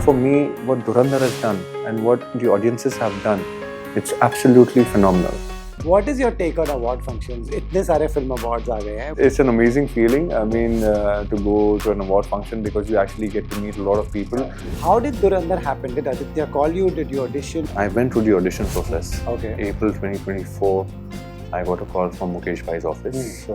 For me, what Dhurandhar has done and what the audiences have done, it's absolutely phenomenal. What is your take on award functions? इतने सारे film awards आ गए हैं. It's an amazing feeling. I mean, to go to an award function because you actually get to meet a lot of people. How did Dhurandhar happen? Did Aditya call you? Did you audition? I went through the audition process. Okay. April 2024, I got a call from Mukesh Bhai's office.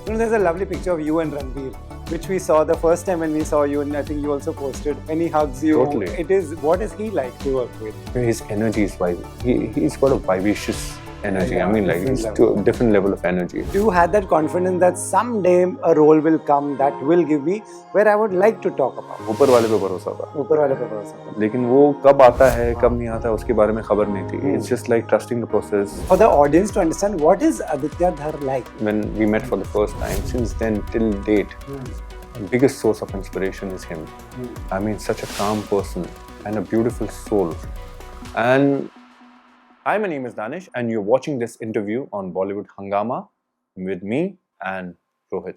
You know, there's a lovely picture of you and Ranveer, which we saw the first time when we saw you, and I think you also posted. And he hugs you. Totally. It is. What is he like to work with? His energy is he's got a vivacious energy. Yeah, I mean, like different it's level. to a different level of energy. You had that confidence that someday a role will come that will give me where I would like to talk about. ऊपर वाले पे भरोसा था. ऊपर वाले पे भरोसा था. लेकिन वो कब आता है कब नहीं आता उसके बारे में खबर नहीं थी. It's just like trusting the process. For the audience to understand, what is Aditya Dhar like? When we met for the first time, since then till date, the biggest source of inspiration is him. I mean, such a calm person and a beautiful soul. And hi, my name is Danish, and you're watching this interview on Bollywood Hangama with me and Rohit.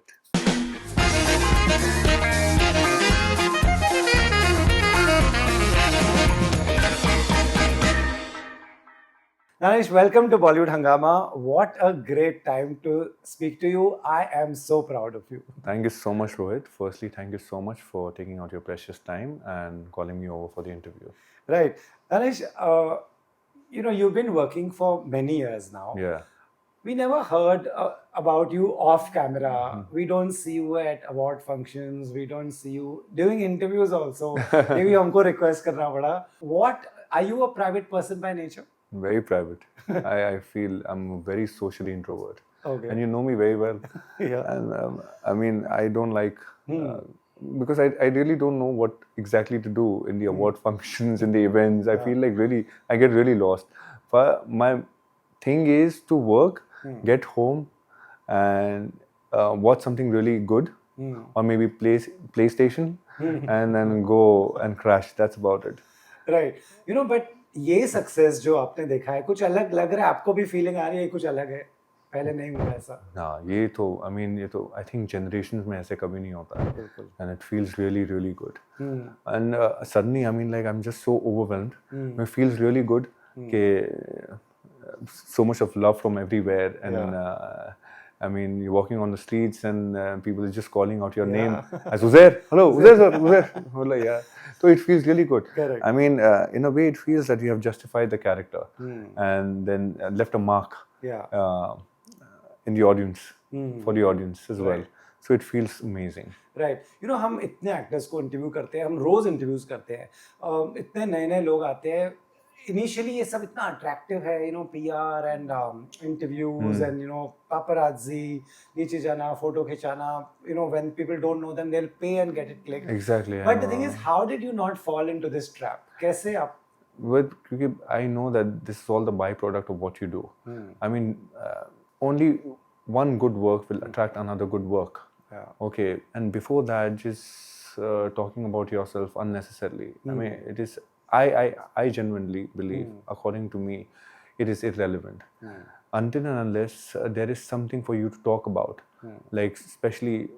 Danish, welcome to Bollywood Hangama. What a great time to speak to you. I am so proud of you. Thank you so much, Rohit. Firstly, thank you so much for taking out your precious time and calling me over for the interview. Right. Danish, you know, you've been working for many years now. Yeah. We never heard about you off camera. We don't see you at award functions. We don't see you doing interviews also. Maybe हमको request करना पड़ा. What, are you a private person by nature? Very private. I feel I'm a very socially introvert. Okay. And you know me very well. Yeah. And I mean, I don't like, because I really don't know what exactly to do in the award functions, in the events. I feel like I get really lost. But my thing is to work, get home, and watch something really good, or maybe PlayStation, and then go and crash. That's about it. Right. You know, but ये success जो आपने देखा है कुछ अलग लग रहा है आपको भी फीलिंग आ रही है कुछ अलग है पहले नहीं हुआ ऐसा हाँ ये तो I mean ये तो I think generations में ऐसे कभी नहीं होता है and it feels really good and suddenly I mean like I'm just so overwhelmed it feels really good कि so much of love from everywhere and I mean you're walking on the streets and people are just calling out your name as Uzair, hello Uzair sir, Uzair. Like, yeah. So it feels really good. Correct. I mean, in a way, it feels that you have justified the character and then left a mark in the audience, for the audience as well. So it feels amazing. Right. You know, हम इतने actors को interview करते हैं, हम रोज interviews करते हैं, इतने नए लोग आते हैं. Initially, ये सब इतना attractive है, you know, PR and interviews and you know paparazzi, नीचे जाना, photo खिंचाना. You know, when people don't know them, they'll pay and get it clicked. Exactly. But the thing is, how did you not fall into this trap? कैसे आप? But I know that this is all the byproduct of what you do. I mean, only one good work will attract another good work. Yeah. Okay, and before that, just talking about yourself unnecessarily. I mean, it is. I genuinely believe, according to me, it is irrelevant. Until and unless there is something for you to talk about. Like, especially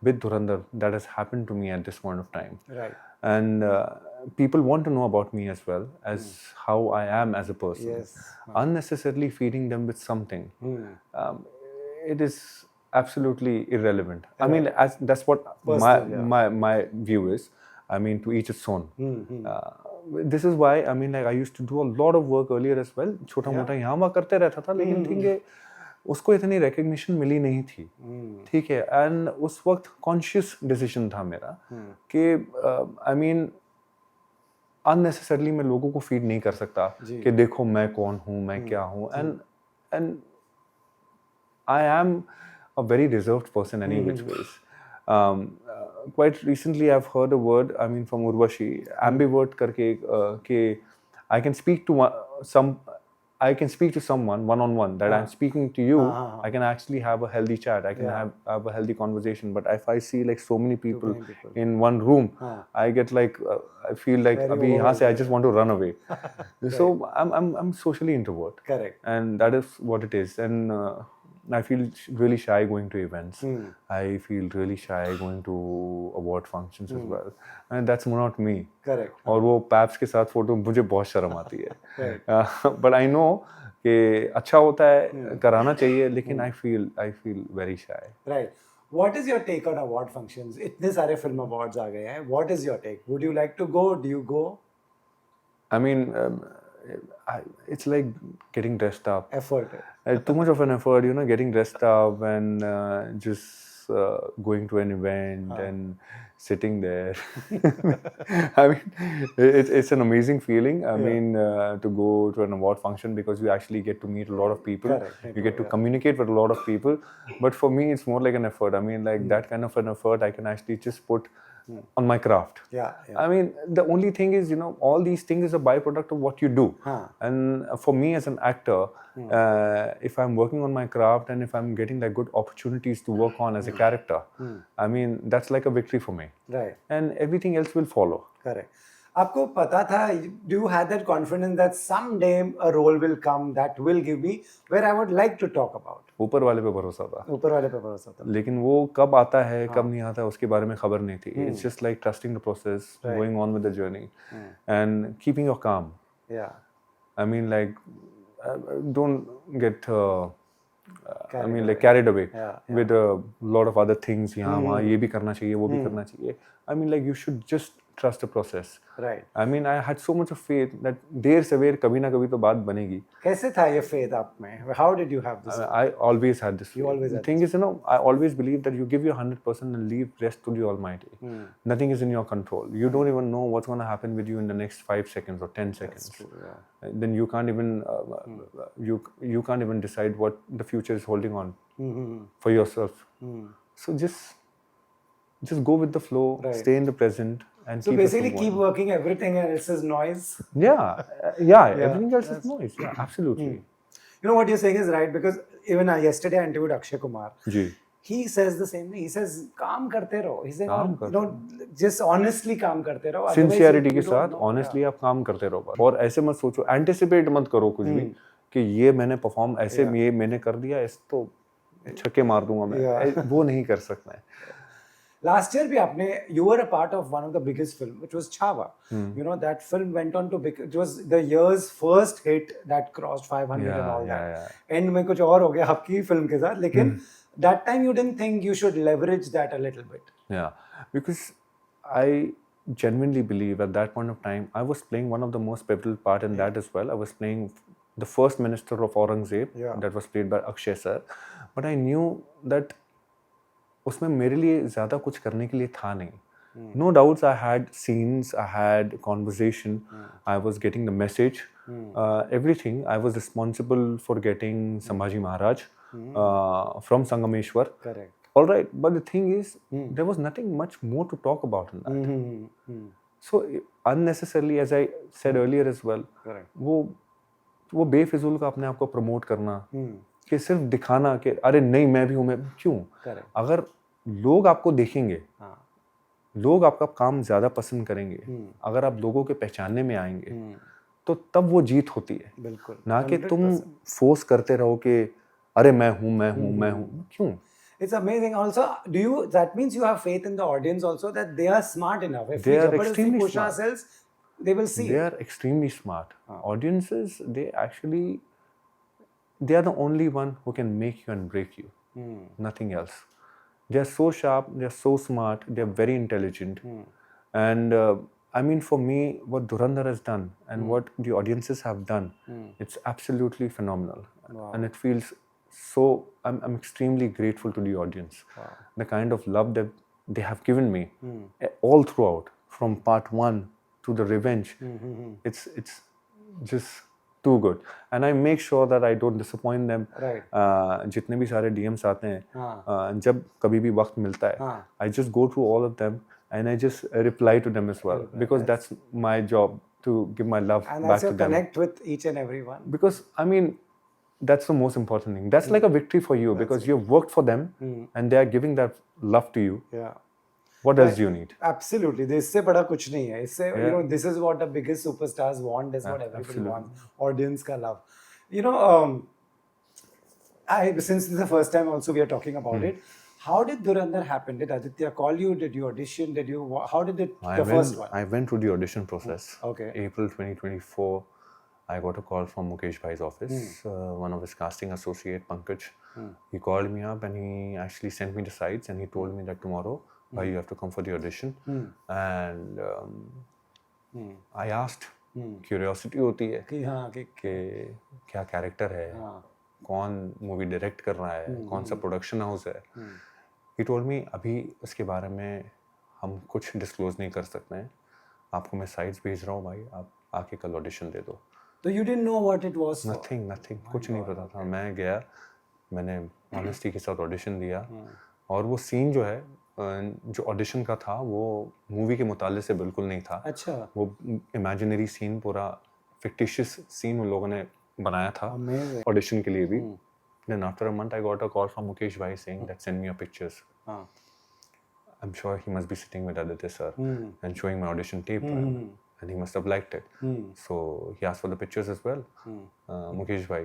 with Dhurandhar, that has happened to me at this point of time. Right. And people want to know about me as well, as how I am as a person. Yes. Unnecessarily feeding them with something. It is absolutely irrelevant. I mean, that's what my view is. I mean, to each its own. This is why I mean, like I used to do a lot of work earlier as well. छोटा मोटा यहाँ वहाँ करते रहता था, लेकिन ठीक है, उसको इतनी recognition मिली नहीं थी. ठीक है, and उस वक्त conscious decision था मेरा कि I mean unnecessarily मैं लोगों को feed नहीं कर सकता कि देखो मैं कौन हूँ, मैं क्या हूँ, and I am a very reserved person any which ways. Quite recently I've heard a word, I mean from Urvashi, ambivert करके कि I can speak to someone one-on-one, that I'm speaking to you, I can actually have a healthy chat, I can have a healthy conversation, but if I see like so many people in one room, I get like, I feel like abhi yahan se I just want to run away. So I'm socially introvert. Correct. And that is what it is. And I feel really shy going to events. I feel really shy going to award functions as well. And that's not me. Correct. और वो paps के साथ photo मुझे बहुत शर्म आती है. But I know कि अच्छा होता है, कराना चाहिए, लेकिन I feel very shy. Right. What is your take on award functions? इतने सारे film awards आ गए हैं. What is your take? Would you like to go? Do you go? I mean, it's like getting dressed up. Effort. Too much of an effort, you know, getting dressed up and just going to an event and sitting there. I mean, it's an amazing feeling. I mean, to go to an award function, because you actually get to meet a lot of people. Correct. You get to communicate with a lot of people. But for me, it's more like an effort. I mean, like that kind of an effort I can actually just put on my craft. Yeah. I mean, the only thing is, you know, all these things is a byproduct of what you do. And for me as an actor, if I'm working on my craft and if I'm getting like good opportunities to work on as a character, I mean, that's like a victory for me. Right. And everything else will follow. Correct. आपको पता था, do you have that confidence that someday a role will come that will give me where I would like to talk about? ऊपर वाले पे भरोसा था. ऊपर वाले पे भरोसा था. लेकिन वो कब आता है, कब नहीं आता है, उसके बारे में खबर नहीं थी. It's just like trusting the process, going on with the journey, and keeping your calm. Yeah. I mean, like, don't get like carried away with a lot of other things. यहाँ वहाँ ये भी करना चाहिए, वो भी करना चाहिए. I mean, like, you should just trust the process. Right. I mean, I had so much of faith that देर सवेर कभी ना कभी तो बात बनेगी. कैसे था ये faith आप में? How did you have this? I always had this faith. You always had the thing is, you know, I always believe that you give your 100% and leave rest to the Almighty. Nothing is in your control. You don't even know what's going to happen with you in the next 5 seconds or 10 seconds. That's true, yeah. Then you can't even you can't even decide what the future is holding on for yourself. So just go with the flow, stay in the present, and so basically keep working. Everything else is noise. Yeah, everything else is noise. Yeah, absolutely. You know what you're saying is right, because even yesterday I interviewed Akshay Kumar. Ji. He says the same thing. He says काम करते रहो. He says, you know, just honestly काम करते रहो. Sincerity के साथ honestly आप काम करते रहो. और ऐसे मत सोचो, anticipate मत करो कुछ भी कि ये मैंने perform ऐसे ये मैंने कर दिया, इस तो छक्के मार दूंगा मैं. वो नहीं कर सकता है. Last year भी आपने, you were a part of one of the biggest film, which was Chhaava. You know, that film went on to it was the year's first hit that crossed 500 and all that. End में कुछ और हो गया आपकी film के साथ, लेकिन that time you didn't think you should leverage that a little bit. Yeah, because I genuinely believe at that point of time I was playing one of the most pivotal part in that as well. I was playing the first minister of Aurangzeb, that was played by Akshay sir, but I knew that उसमें मेरे लिए ज़्यादा कुछ करने के लिए था नहीं. No doubts, I had scenes, I had conversation, I was getting the message, everything. I was responsible for getting Sambhaji Maharaj from Sangameshwar. Correct. All right, but the thing is, there was nothing much more to talk about in that. So unnecessarily, as I said earlier as well, वो बेफिजूल का अपने आप को promote करना, कि सिर्फ दिखाना कि अरे नहीं मैं भी हूँ, मैं क्यों? अगर लोग आपको देखेंगे, लोग आपका काम ज़्यादा पसंद करेंगे, अगर आप लोगों के पहचानने में आएंगे, तो तब वो जीत होती है. बिल्कुल. ना कि तुम फोर्स करते रहो कि अरे मैं हूँ, क्यों? It's amazing. Also, that means you have faith in the audience also, that they are smart enough. If They we are extremely push smart. ourselves, they will see. They are extremely smart. Audiences, they are the only one who can make you and break you. Nothing else. They are so sharp, they are so smart, they are very intelligent. And I mean, for me, what Dhurandhar has done and what the audiences have done, it's absolutely phenomenal. Wow. And it feels so, I'm extremely grateful to the audience. Wow. The kind of love that they have given me all throughout, from part 1 to the revenge. It's just too good. And I make sure that I don't disappoint them. Right. जितने भी सारे DMs आते हैं, जब कभी भी वक्त मिलता है, I just go through all of them and I just reply to them as well, because that's my job, to give my love and back to them. And connect with each and every one. Because I mean, that's the most important thing. That's like a victory for you, because you've worked for them and they are giving that love to you. Yeah. What else do you need? Absolutely. इससे बड़ा कुछ नहीं है. इससे, you know, this is what the biggest superstars want. Is what everybody wants. Audience का love. You know, Since this is the first time also we are talking about it, how did Dhurandhar happen? Did Aditya call you? Did you audition? How did it, first one? I went through the audition process. Okay. April 2024, I got a call from Mukesh Bhai's office. One of his casting associate, Pankaj, he called me up and he actually sent me the sites and he told me that tomorrow you have to come for the audition. And I asked, curiosity होती है कि हाँ कि कि क्या character है, कौन movie direct कर रहा है, कौन सा प्रोडक्शन हाउस है. ही टोल्ड मी अभी उसके बारे में हम कुछ डिस्क्लोज नहीं कर सकते हैं, आपको मैं साइट्स भेज रहा हूँ भाई, आप आके कल ऑडिशन दे दो. तो you didn't know what it was for? Nothing कुछ नहीं पता था. मैं गया, मैंने ऑनेस्टी के साथ ऑडिशन दिया और वो सीन जो है जो ऑडिशन का था वो मूवी के मुताले से बिल्कुल नहीं था. अच्छा. वो इमेजिनरी सीन, पूरा फिक्टिशियस सीन उन लोगों ने बनाया था ऑडिशन के लिए भी. Then after a month I got a call from Mukesh Bhai saying that send me your pictures. I'm sure he must be sitting with Aditya sir and showing my audition tape and he must have liked it. So he asked for the pictures as well, Mukesh Bhai.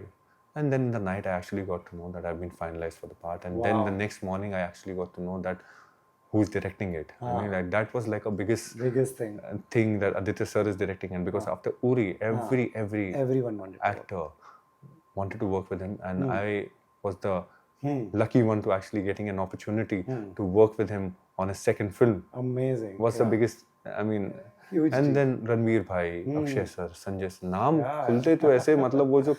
And then in the night I actually got to know that I've been finalized for the part. And then the next morning I actually got to know that who's directing it. I mean, like, that was like a biggest thing that Aditya sir is directing. And because after Uri, everyone actor wanted to work with him, and I was the lucky one to actually getting an opportunity to work with him on a second film. Amazing. Was the biggest, I mean, huge and then Ranveer Bhai, Akshay sir, Sanjay sir, नाम खुलते तो ऐसे मतलब वो जो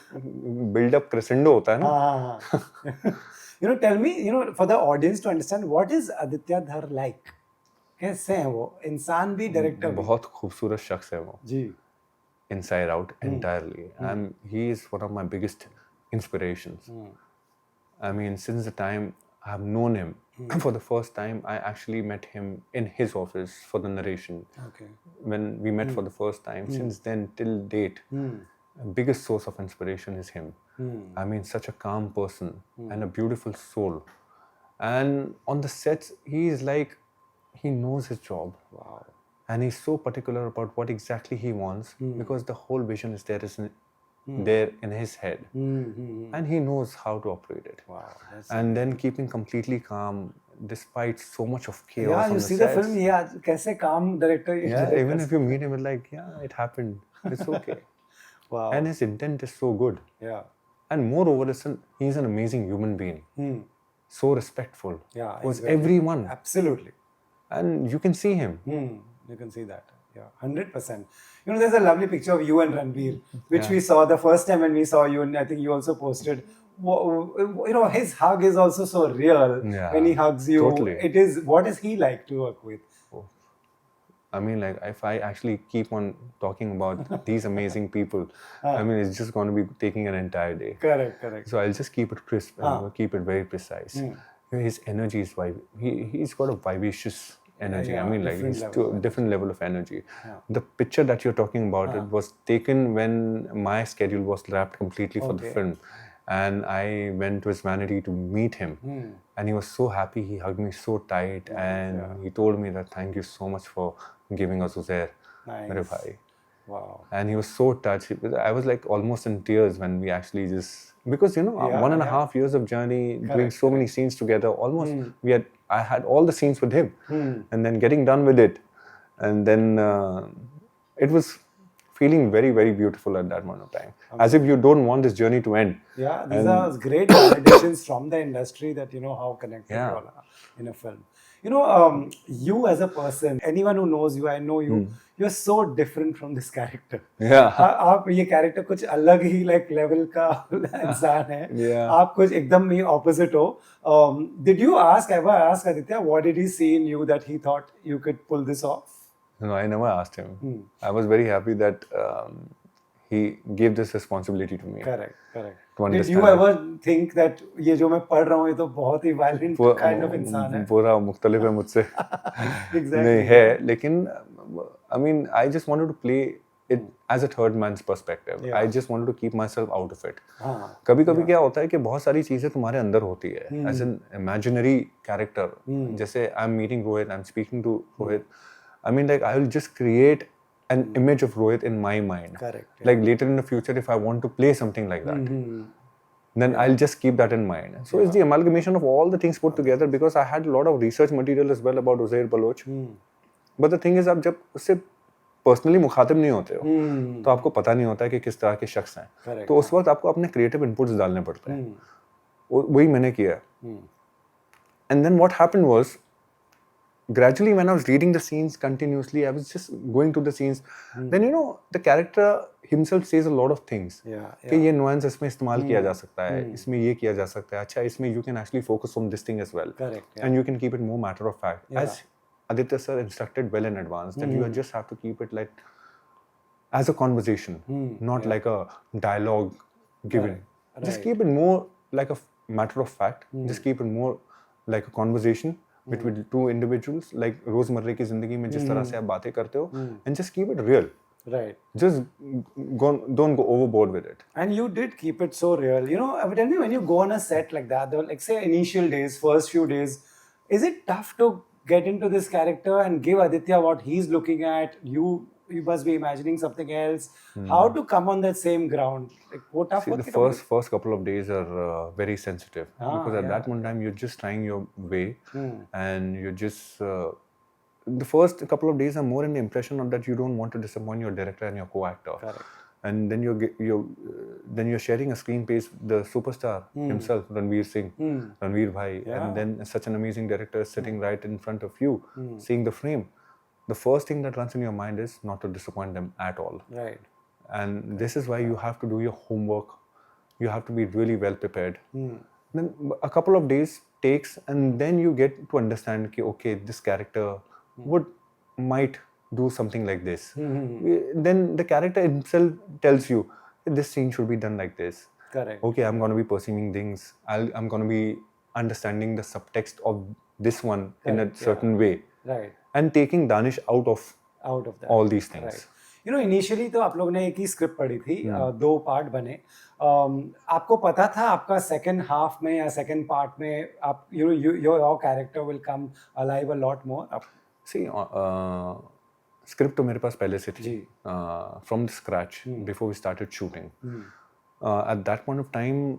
build up crescendo होता है ना. You know, tell me, you know, for the audience to understand, what is Aditya Dhar like? कैसे हैं वो? इंसान भी, डायरेक्टर भी. बहुत खूबसूरत शख्स है वो. जी. Inside out entirely, and he is one of my biggest inspirations. I mean, since the time I have known him, for the first time I actually met him in his office for the narration. Okay. When we met for the first time, since then till date, biggest source of inspiration is him. I mean, such a calm person and a beautiful soul. And on the sets, he is like, he knows his job. Wow. And he's so particular about what exactly he wants because the whole vision is there in his head. And he knows how to operate it. Wow. And then keeping completely calm despite so much of chaos. Yeah, on you the see sets. the film, yeah, कैसे calm director. Yeah, even if you meet him, it's like, yeah, it happened. It's okay. Wow. And his intent is so good. Yeah. And moreover, he's an amazing human being. So respectful. Yeah. Towards everyone. Absolutely. And you can see him. You can see that. Yeah, 100%. You know, there's a lovely picture of you and Ranveer, which we saw the first time when we saw you, and I think you also posted. You know, his hug is also so real when he hugs you. Totally. It is. What is he like to work with? I mean, like, if I actually keep on talking about these amazing people, I mean, it's just going to be taking an entire day. Correct. So I'll just keep it crisp and keep it very precise. His energy is he's got a vivacious energy. I mean, like, he's to a different level of energy. The picture that you're talking about, it was taken when my schedule was wrapped completely for the film. And I went to his vanity to meet him. And he was so happy. He hugged me so tight. And he told me that thank you so much for giving us Uzair. Nice. Wow. And he was so touched. I was like almost in tears when we actually just, because, you know, 1.5 years of journey, doing so many scenes together, almost I had all the scenes with him. And then getting done with it. And then it was feeling very, very beautiful at that moment of time. As if you don't want this journey to end. Yeah, these are great validations from the industry that, you know, how connected you all are in a film. You know, you as a person, anyone who knows you, I know you, you're so different from this character. Yeah. आप ये character कुछ अलग ही like level का इंसान है. Yeah. आप कुछ एकदम ही opposite हो. Did you ever ask Aditya, what did he see in you that he thought you could pull this off? No, I never asked him. I was very happy that he gave this responsibility to me. Correct. Did you ever think that ये जो मैं पढ़ रहा हूँ ये तो बहुत ही violent kind of इंसान है? पूरा मुख्तलिफ है मुझसे. Exactly. नहीं है, लेकिन I mean, I just wanted to play it as a third man's perspective. I just wanted to keep myself out of it. कभी-कभी क्या होता है कि बहुत सारी चीजें तुम्हारे अंदर होती है. As an imaginary character. जैसे I'm meeting Rohit, I'm speaking to Rohit. I mean, like, I will just create an image of Rohit in my mind. Correct. Like later in the future, if I want to play something like that. then I'll just keep that in mind. So it's the amalgamation of all the things put together, because I had a lot of research material as well about Uzair Baloch. But the thing is, आप जब उससे personally मुखातिब नहीं होते हो तो आपको पता नहीं होता है कि किस तरह के शख्स हैं. तो उस वक्त आपको अपने क्रिएटिव इनपुट्स डालने पड़ते हैं. वही मैंने किया. And then what happened was, gradually when I was reading the scenes continuously, I was just going to the scenes. Then you know, the character himself says a lot of things. कि ये nuance इसमें इस्तेमाल किया जा सकता है, इसमें ये किया जा सकता है. अच्छा, इसमें you can actually focus on this thing as well. Correct. And you can keep it more matter of fact. As Aditya sir instructed well in advance, that you just have to keep it like as a conversation, not like a dialogue given. Just keep it more like a matter of fact. Just keep it more like a conversation between two individuals, like रोजमर्रे की जिंदगी में जिस तरह से आप बातें करते हो, and just keep it real. Right. Just don't go overboard with it. And you did keep it so real. You know, tell me, when you go on a set like that, like say initial days, first few days, is it tough to get into this character and give Aditya what he's looking at? You must be imagining something else. How to come on that same ground? Like, what tough? See, the first couple of days are very sensitive, because at that one time you're just trying your way, and you're just the first couple of days are more in the impression of that you don't want to disappoint your director and your co-actor. Correct. And then you're sharing a screen space with the superstar himself, Ranveer Singh, Ranveer Bhai, and then such an amazing director sitting right in front of you, seeing the frame. The first thing that runs in your mind is not to disappoint them at all. Right. And this is why you have to do your homework. You have to be really well prepared. Then a couple of days takes, and then you get to understand, okay, this character might do something like this. Then the character himself tells you, this scene should be done like this. Correct. Okay, I'm going to be perceiving things. I'm going to be understanding the subtext of this one in a certain way. Right. And taking Danish out of that. all these things. Right. You know, initially तो आप लोग ने एक ही script पढ़ी थी, 2 part बने. आपको पता था आपका सेकंड हाफ में या सेकंड पार्ट में आप your character will come alive a lot more? See, script तो मेरे पास पहले से थी, from the scratch, before we started shooting. At that point of time,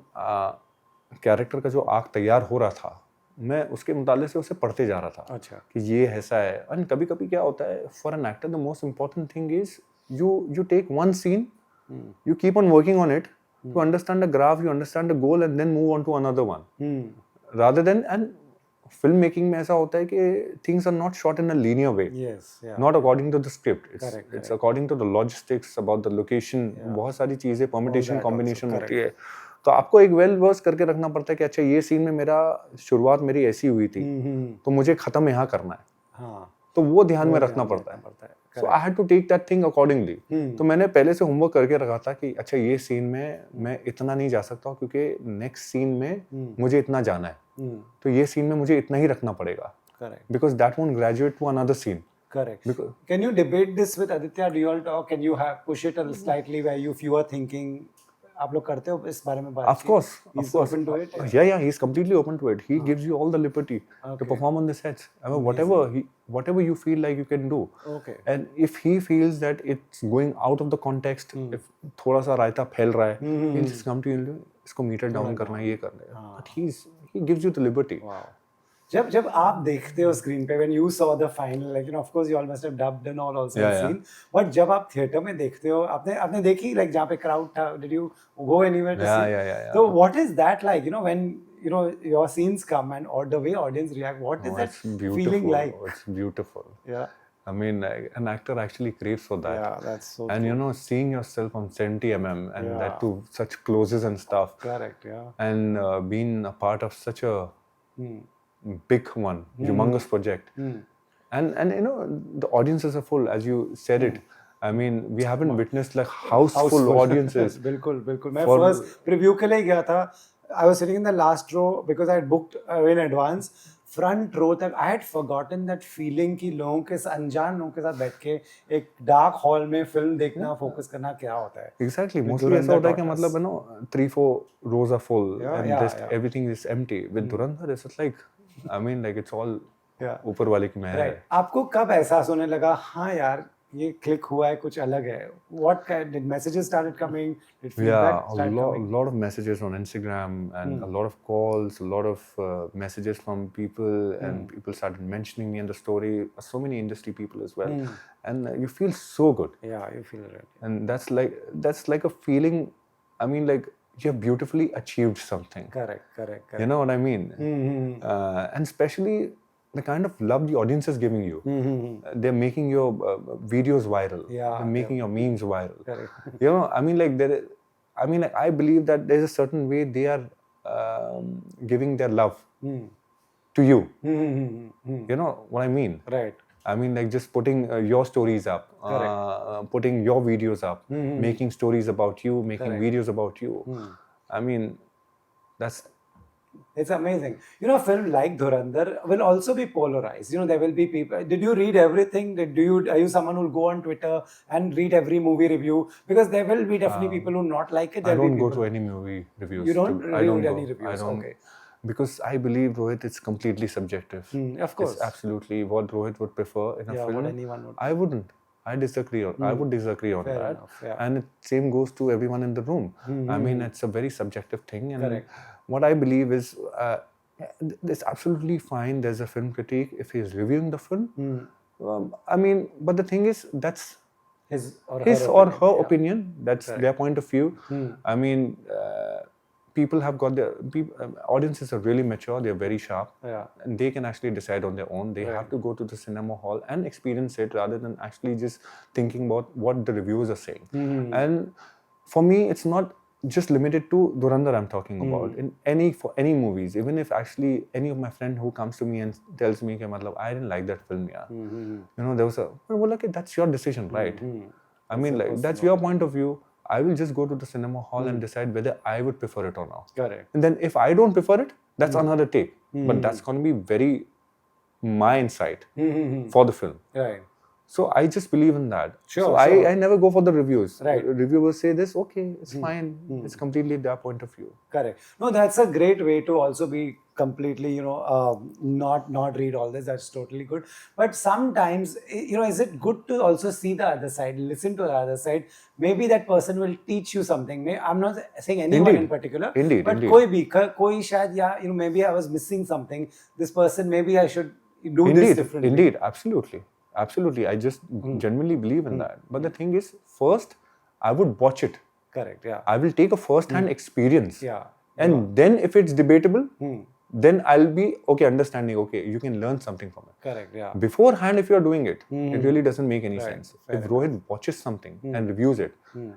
character का जो आर्क तैयार हो रहा था, मैं उसके मुताले से उसे पढ़ते जा रहा था. अच्छा. कि ये ऐसा है. और कभी-कभी क्या होता है, for an actor the most important thing is you take one scene, you keep on working on it to understand the graph, you understand the goal, and then move on to another one. Rather than, and film making में ऐसा होता है कि things are not shot in a linear way. Yes, yeah. Not according to the script. Correct. It's according to the logistics, about the location. बहुत सारी चीजें permutation combination होती है. तो आपको एक वेल वर्स करके रखना पड़ता है कि अच्छा, ये सीन में मेरा शुरुआत मेरी ऐसी हुई थी, तो मुझे खत्म यहाँ करना है. हाँ. तो वो ध्यान में रखना पड़ता है. So I had to take that thing accordingly. तो मैंने पहले से होमवर्क करके रखा था कि अच्छा, ये सीन में मैं इतना नहीं जा सकता क्योंकि नेक्स्ट सीन में मुझे इतना जाना है. तो ये सीन में मुझे इतना ही रखना पड़ेगा. Correct. Because that won't graduate to another scene. Correct. Because, can you debate this with Aditya? Do you all talk? Can you push it a slightly where if you are thinking? आप लोग करते हो इस बारे में बात? Of course. He's open to it? Yeah, he's completely open to it. He gives you all the liberty to perform on the sets. I mean, whatever you feel like you can do. Okay. And if he feels that it's going out of the context, if थोड़ा सा रायता फैल रहा है, he'll just come to you, इसको meter down करना है, ये करना है. But he gives you the liberty. Wow. जब आप देखते हो स्क्रीन पे, when you saw the final, like you know, of course you all must have dubbed and all also seen. But जब आप थिएटर में देखते हो, आपने देखी like जहाँ पे crowd था, did you go anywhere to see? Yeah. So what is that like? You know, when you know your scenes come and or the way audience react, what is that feeling like? It's beautiful. Yeah. I mean, an actor actually craves for that. Yeah, that's so. And you know, seeing yourself on 70 mm and that to such closes and stuff. Correct. Yeah. And being a part of such a big one, humongous project, and you know, the audiences are full, as you said it. I mean, we haven't witnessed like house full audiences. बिल्कुल. मैं first preview के लिए गया था. I was sitting in the last row because I had booked in advance. Front row तक I had forgotten that feeling कि लोगों के अनजान लोगों के साथ बैठ के एक डार्क हॉल में फिल्म देखना, फोकस करना क्या होता है. Exactly. Mostly ऐसा होता है कि मतलब है ना, 3-4 rows are full and just everything is empty. With Dhurandhar, it's like, I mean, like it's all ऊपर वाले की महर है. आपको कब एहसास होने लगा, हाँ यार, ये क्लिक हुआ है, कुछ अलग है. What kind did messages started coming? Did feedback Yeah, a start coming? lot of messages on Instagram and a lot of calls, a lot of messages from people, and people started mentioning me in the story. So many industry people as well, and you feel so good. Yeah, you feel it. And that's like a feeling. I mean, like you have beautifully achieved something. Correct. You know what I mean? And especially the kind of love the audience is giving you. They're making your videos viral. Yeah, They're making your memes viral. Correct. You know, I mean, like I believe that there's a certain way they are giving their love to you. You know what I mean? Right. I mean, like just putting your stories up, putting your videos up, making stories about you, making videos about you. I mean, it's amazing. You know, a film like Dhurandhar will also be polarized. You know, there will be people. Did you read everything? Are you someone who'll go on Twitter and read every movie review? Because there will be definitely people who not like it. I don't go to any movie reviews. You don't read any reviews? I don't. Okay. Because I believe, Rohit, it's completely subjective. Of course. It's absolutely what Rohit would prefer in a film. What anyone would. I wouldn't. I disagree on. I would disagree on Fair that. enough, yeah. And same goes to everyone in the room. I mean, it's a very subjective thing. And Correct. what I believe is, it's absolutely fine. There's a film critique if he's reviewing the film. I mean, but the thing is, that's his or her opinion. That's their point of view. I mean, people have got their audiences are really mature. They're very sharp, and they can actually decide on their own. They have to go to the cinema hall and experience it rather than actually just thinking about what the reviewers are saying. And for me, it's not just limited to Dhurandhar I'm talking about. For any movies, even if actually any of my friend who comes to me and tells me, I didn't like that film, you know, there was that's your decision, right? I mean, like that's your point of view. I will just go to the cinema hall and decide whether I would prefer it or not. Correct. And then if I don't prefer it, that's another take. But that's going to be very my insight for the film. Right. So I just believe in that. Sure. So I never go for the reviews. Right. Reviewers say this, okay, it's fine. It's completely their point of view. Correct. No, that's a great way to also be completely, you know, not read all this. That's totally good. But sometimes, you know, is it good to also see the other side, listen to the other side? Maybe that person will teach you something. I'm not saying anyone in particular. Indeed. But koi shayad, you know, maybe I was missing something. This person, maybe I should do this differently. Indeed, absolutely. I just genuinely believe in that. But the thing is, first, I would watch it. Correct, yeah. I will take a first-hand experience. Yeah. And then if it's debatable, then I'll be, understanding, you can learn something from it. Correct, yeah. Beforehand, if you're doing it, it really doesn't make any sense. If Rohit watches something and reviews it,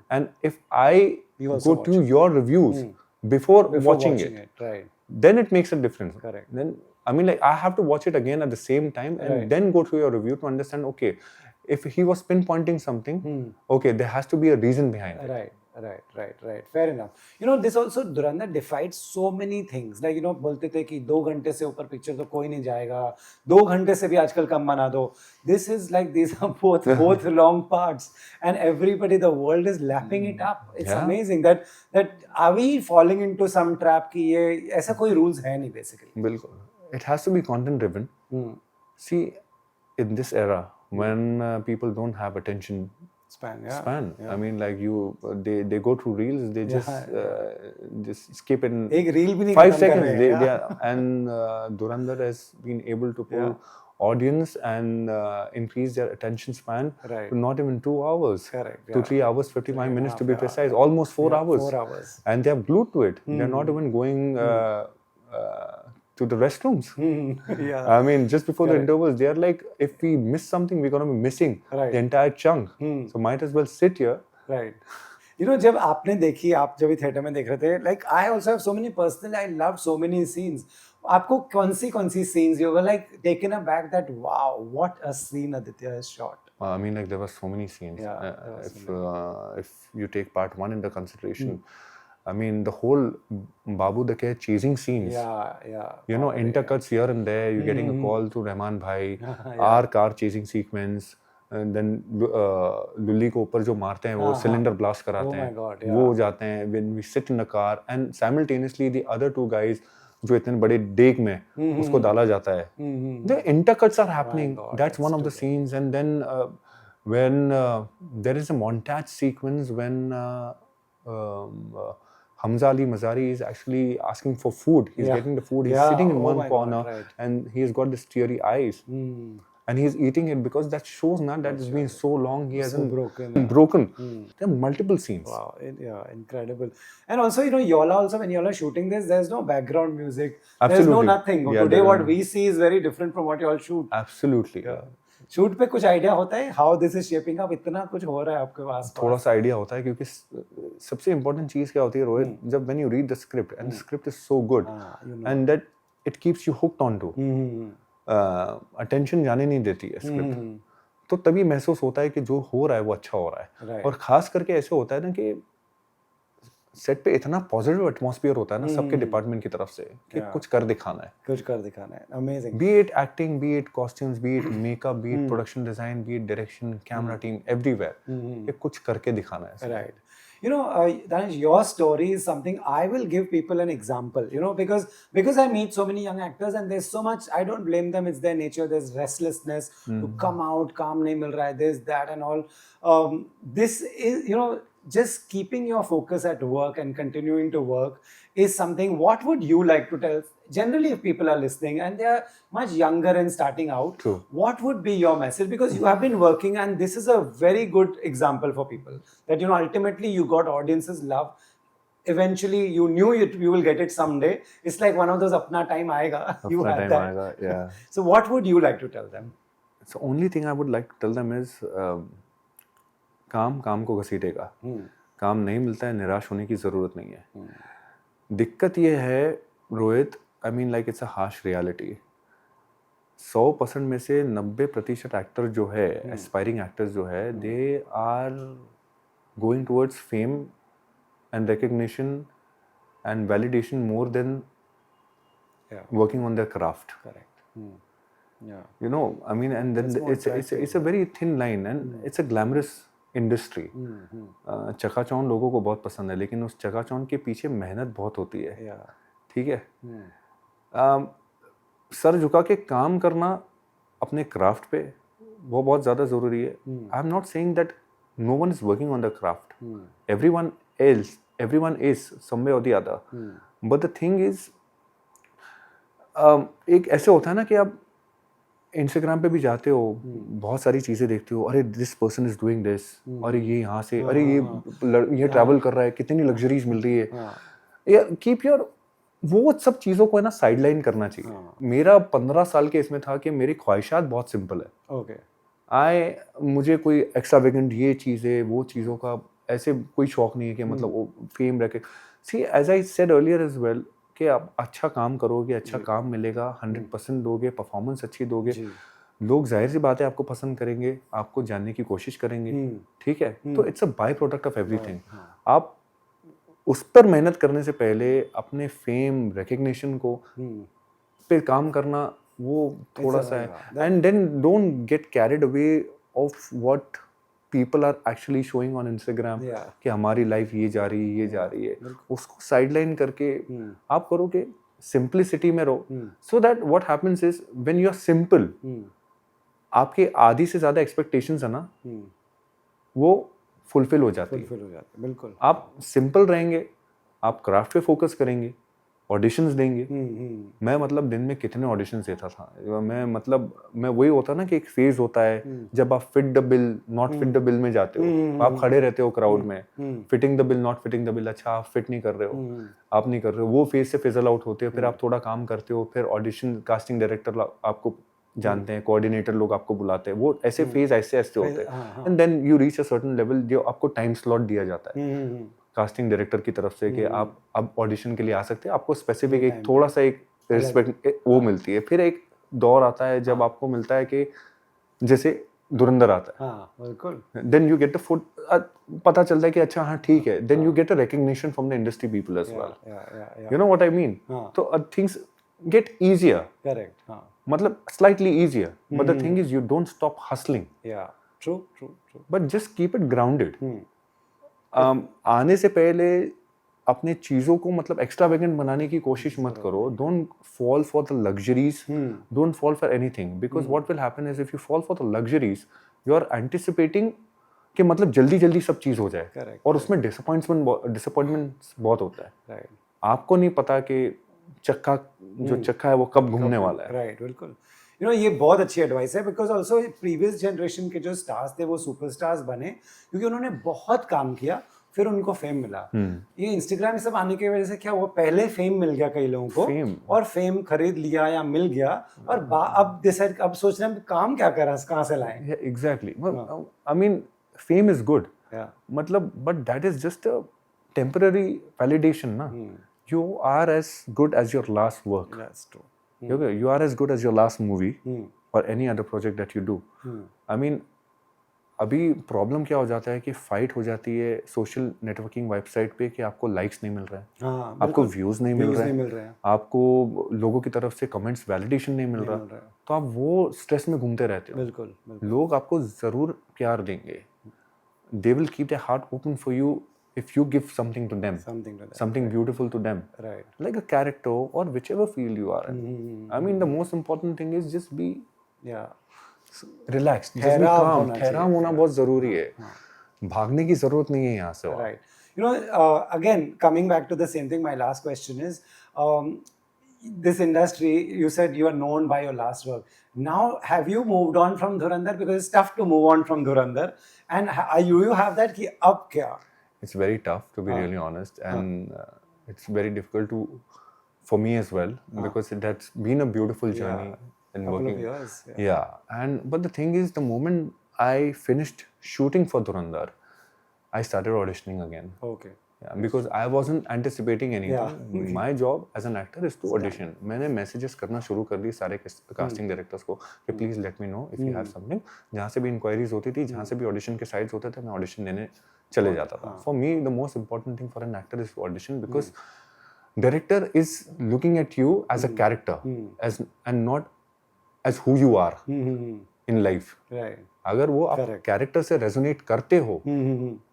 and if I go to your reviews before watching it, right, then it makes a difference. Correct. Then, I mean, like, I have to watch it again at the same time and then go through your review to understand, if he was pinpointing something, there has to be a reason behind it. Right. Fair enough. You know, this also, Dhurandhar defied so many things. Like, you know, बोलते थे कि 2 घंटे से ऊपर picture तो कोई नहीं जाएगा, 2 घंटे से भी आजकल कम बना दो. This is like, these are both long parts, and everybody, the world is lapping it up. It's amazing that are we falling into some trap कि ये ऐसा कोई rules है नहीं basically. बिल्कुल. It has to be content driven. See, in this era, when people don't have attention span. I mean, like they go through reels, they just skip it in 5 seconds. And Dhurandhar has been able to pull audience and increase their attention span to not even 2 hours. Correct. To 3 hours, 55 minutes to be precise, almost 4 hours. 4 hours. And they are glued to it. They're not even going to the restrooms. I mean, just before the intervals, they are like, if we miss something, we're going to be missing the entire chunk. So might as well sit here. Right. You know, जब आपने देखी, आप जब भी theatre में देख रहे थे, like I also have so many personally, I loved so many scenes. आपको कौन सी scenes you were like taken aback that wow, what a scene Aditya has shot. I mean, like there were so many scenes. If you take part 1 into consideration, I mean, the whole Babu Dakat chasing scenes. You know, intercuts here and there. You're getting a call to Rahman Bhai, our car chasing sequence. And then लुल्ली को ऊपर जो मारते हैं वो cylinder blast कराते हैं, वो जाते हैं. When we sit in the car and simultaneously the other 2 guys जो इतने बड़े डेग में उसको डाला जाता है. The intercuts are happening. That's one of the scenes. And then when there is a montage sequence when Hamza Ali Mazari is actually asking for food. He's getting the food. He's sitting in one corner, and he's got this teary eyes, and he's eating it because that shows not that it's been so long. He hasn't broken. There are multiple scenes. Wow, incredible. And also, you know, y'all also, when y'all are shooting this, there's no background music. Absolutely. There's no nothing. Today, what we see is very different from what y'all shoot. Absolutely. Shoot पे कुछ idea होता है how this is shaping up, इतना कुछ हो रहा है आपके पास? थोड़ा सा आइडिया होता है, क्योंकि सबसे इम्पोर्टेंट चीज क्या होती है रोहित, जब when you read the script and the script is so good and that it keeps you hooked on to, attention जाने नहीं देती है स्क्रिप्ट, तो तभी महसूस होता है कि जो हो रहा है वो अच्छा हो रहा है। और खास करके ऐसे होता है ना कि सेट पे इतना पॉजिटिव एटमॉस्फेयर होता है ना सबके डिपार्टमेंट की तरफ से कि कुछ कर दिखाना है। Amazing. B it acting, B it costumes, B it makeup, B it production design, B it direction, camera team, everywhere, ये कुछ करके दिखाना है। Right. You know, Danish, your story is something I will give people an example, you know, because I meet so many young actors and there's so much, I don't blame them, it's their nature, there's restlessness to come out, calm nahi mil raha hai, this, that and all. This is, you know, just keeping your focus at work and continuing to work is something. What would you like to tell, generally, if people are listening and they are much younger and starting out? True. What would be your message? Because you have been working and this is a very good example for people that, you know, ultimately you got audiences love. Eventually you knew you will get it someday. It's like one of those apna time aayega. You have that. Aayega, yeah. So what would you like to tell them? So only thing I would like to tell them is काम को घसीटेगा। काम नहीं मिलता है, निराश होने की ज़रूरत नहीं है। दिक्कत ये है Rohit, I mean like it's a harsh reality, 100% में से 90% एक्टर जो है, एस्पायरिंग एक्टर्स जो है, they are going towards fame and recognition and validation more than working on their craft. You know, I mean, and then it's a very thin line and it's a glamorous industry. चकाचौंध लोगों को बहुत पसंद है, लेकिन उस चकाचौंध के पीछे मेहनत बहुत होती है। ठीक है, सर झुका के काम करना अपने क्राफ्ट पे वो बहुत ज़्यादा ज़रूरी है। I am not saying that no one is working on the craft, everyone is some way or the other, but the thing is एक ऐसे होता है ना कि आप इंस्टाग्राम पे भी जाते हो, बहुत सारी चीज़ें देखते हो, अरे this person is doing this, अरे ये यहाँ से, अरे ये ट्रैवल कर रहा है, कितनी लग्जरीज मिल रही है। कीप योर वो सब चीज़ों को है ना साइडलाइन करना चाहिए। मेरा 15 साल के इसमें था कि मेरी ख्वाहिशात बहुत सिंपल है। मुझे कोई एक्स्ट्रावेगेंट ये चीज़ें वो चीज़ों का ऐसे कोई शौक नहीं है कि मतलब वो फेम रखे। See as I said earlier as well कि आप अच्छा काम करोगे, अच्छा काम मिलेगा, 100% दोगे, परफॉर्मेंस अच्छी दोगे, लोग जाहिर सी बात है आपको पसंद करेंगे, आपको जानने की कोशिश करेंगे। ठीक है, तो it's a by product of everything. आप उस पर मेहनत करने से पहले अपने फेम रिकग्निशन को पे काम करना वो थोड़ा सा है। And then don't get carried away of what people are actually showing on Instagram कि हमारी लाइफ ये जा रही है, उसको साइडलाइन करके आप करो कि सिंपलिसिटी में रहो। So that what happens is when you are simple, आपके आधी से ज्यादा एक्सपेक्टेशंस है ना वो फुलफिल हो जाती है। बिल्कुल, आप सिंपल रहेंगे, आप क्राफ्ट पे फोकस करेंगे, ऑडिशंस देंगे। मैं मतलब दिन में कितने ऑडिशंस देता था मैं वही होता ना कि एक फेज होता है जब आप fit the bill not fit the bill में जाते हो, आप खड़े रहते हो क्राउड में, fitting the bill not fitting the bill, अच्छा आप फिट नहीं कर रहे हो, आप नहीं कर रहे हो, वो फेज से फिजल आउट होते हो, फिर आप थोड़ा काम करते हो, फिर ऑडिशन कास्टिंग डायरेक्टर आपको जानते हैं, कोऑर्डिनेटर लोग आपको बुलाते हैं, वो ऐसे फेज ऐसे होते हैं। And then you reach a certain level जो आपको टाइम स्लॉट दिया जाता है कास्टिंग डायरेक्टर की तरफ से कि आप अब ऑडिशन के लिए आ सकते हैं, आपको स्पेसिफिक एक थोड़ा सा एक रिस्पेक्ट वो मिलती है। फिर एक दौर आता है जब आपको मिलता है कि जैसे धुरंधर आता है, then you get the foot, पता चलता है कि अच्छा हाँ ठीक है, then you get a recognition from the industry people as well, you know what I mean. तो थिंग्स गेट इजियर, करेक्ट, मतलब slightly easier, but the thing is you don't stop hustling, but just keep it grounded. आने से पहले अपने चीज़ों को मतलब extravagant बनाने की कोशिश मत करो. Don't fall for the luxuries. Don't fall for anything. Because what will happen is if you fall for the luxuries, you are anticipating कि मतलब जल्दी जल्दी सब चीज़ हो जाए. Correct, और उसमें डिसअपॉइंटमेंट बहुत होता है. Right. आपको नहीं पता कि जो चक्का है वो कब घूमने वाला है. राइट, बिल्कुल. यू नो ये बहुत अच्छी एडवाइस है बिकॉज ऑल्सो प्रीवियस जनरेशन के जो स्टार्स थे वो सुपरस्टार्स बने क्योंकि उन्होंने बहुत काम किया, फिर उनको फेम मिला. ये इंस्टाग्राम सब आने की वजह से क्या हुआ, पहले फेम मिल गया कई लोगों को Fame. और फेम खरीद लिया या मिल गया और अब डिसाइड, अब सोच रहे हैं काम क्या करा, कहाँ से लाएं. Yeah, exactly. Well, I mean, fame is good. Yeah. मतलब, but that is just a temporary validation, na? You are as good as your last work. That's true. You are as good as your last movie or any other project that you do. I mean, अभी problem क्या हो जाता है कि fight हो जाती है social networking website पे कि आपको लाइक्स नहीं मिल रहे हैं, हाँ, आपको व्यूज नहीं मिल रहे हैं, आपको लोगों की तरफ से कमेंट्स वैलिडेशन नहीं मिल रहा, तो आप वो स्ट्रेस में घूमते रहते हो. बिल्कुल. लोग आपको जरूर प्यार देंगे. They will keep their heart open for you if you give something to them, something beautiful to them, right, like a character or whichever field you are in. I mean, the most important thing is just be relaxed, just be calm. ठहराव होना बहुत जरूरी है. भागने की जरूरत नहीं है यहाँ से. Right. You know, again, coming back to the same thing, my last question is, this industry, you said you are known by your last work. Now, have you moved on from Dhurandhar? Because it's tough to move on from Dhurandhar. And you have that ki ab kya? It's very tough, to be really honest. And it's very difficult for me as well, because it has been a beautiful journey. In couple working. of years. But the thing is, the moment I finished shooting for Dhurandhar, I started auditioning again. Okay. Because I wasn't anticipating anything. My job as an actor is to audition. मैंने messages करना शुरू कर दी सारे casting directors को कि please let me know if you have something. जहाँ से भी inquiries होती थी, जहाँ से भी audition के sites होते थे, मैं audition देने चले जाता था. For me, the most important thing for an actor is to audition, because director is looking at you as a character, and not as who you are in life. Right. अगर वो आप character से resonate करते हो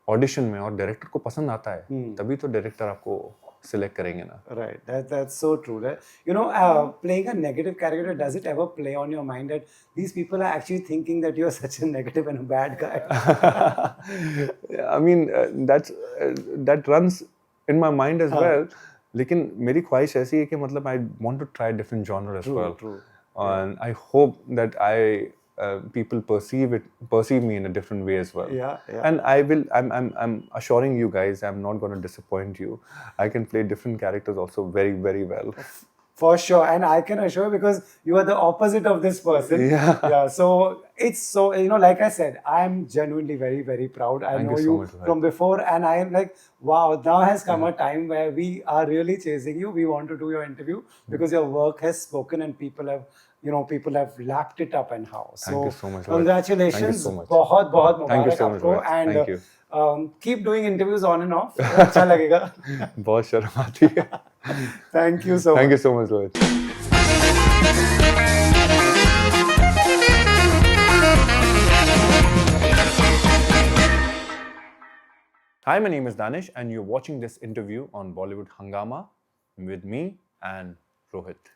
audition में और director को पसंद आता है, तभी तो डायरेक्टर आपको सिलेक्ट करेंगे ना. Right. That's so true. You know, playing a negative character, does it ever play on your mind that these people are actually thinking that you are such a negative and a bad guy? I mean, that runs in my mind as well. लेकिन मेरी ख्वाहिश ऐसी है कि मतलब I want to try different genre as well. True. And I hope that people perceive me in a different way as well. Yeah. And I'm assuring you guys, I'm not going to disappoint you. I can play different characters also very, very well. For sure. And I can assure you, because you are the opposite of this person. Yeah. So it's so, you know, like I said, I'm genuinely very, very proud. I know you from before, and I am like, wow, now has come a time where we are really chasing you. We want to do your interview because your work has spoken and people have lapped it up and how. So thank you so much. Congratulations. Thank you so much. बहुत मुबारक. Thank you so much. And thank you. Keep doing interviews on and off. अच्छा लगेगा. बहुत शर्म आती है. Thank you so much. Thank you so much, Rohit. Hi, my name is Danish and you're watching this interview on Bollywood Hungama with me and Rohit.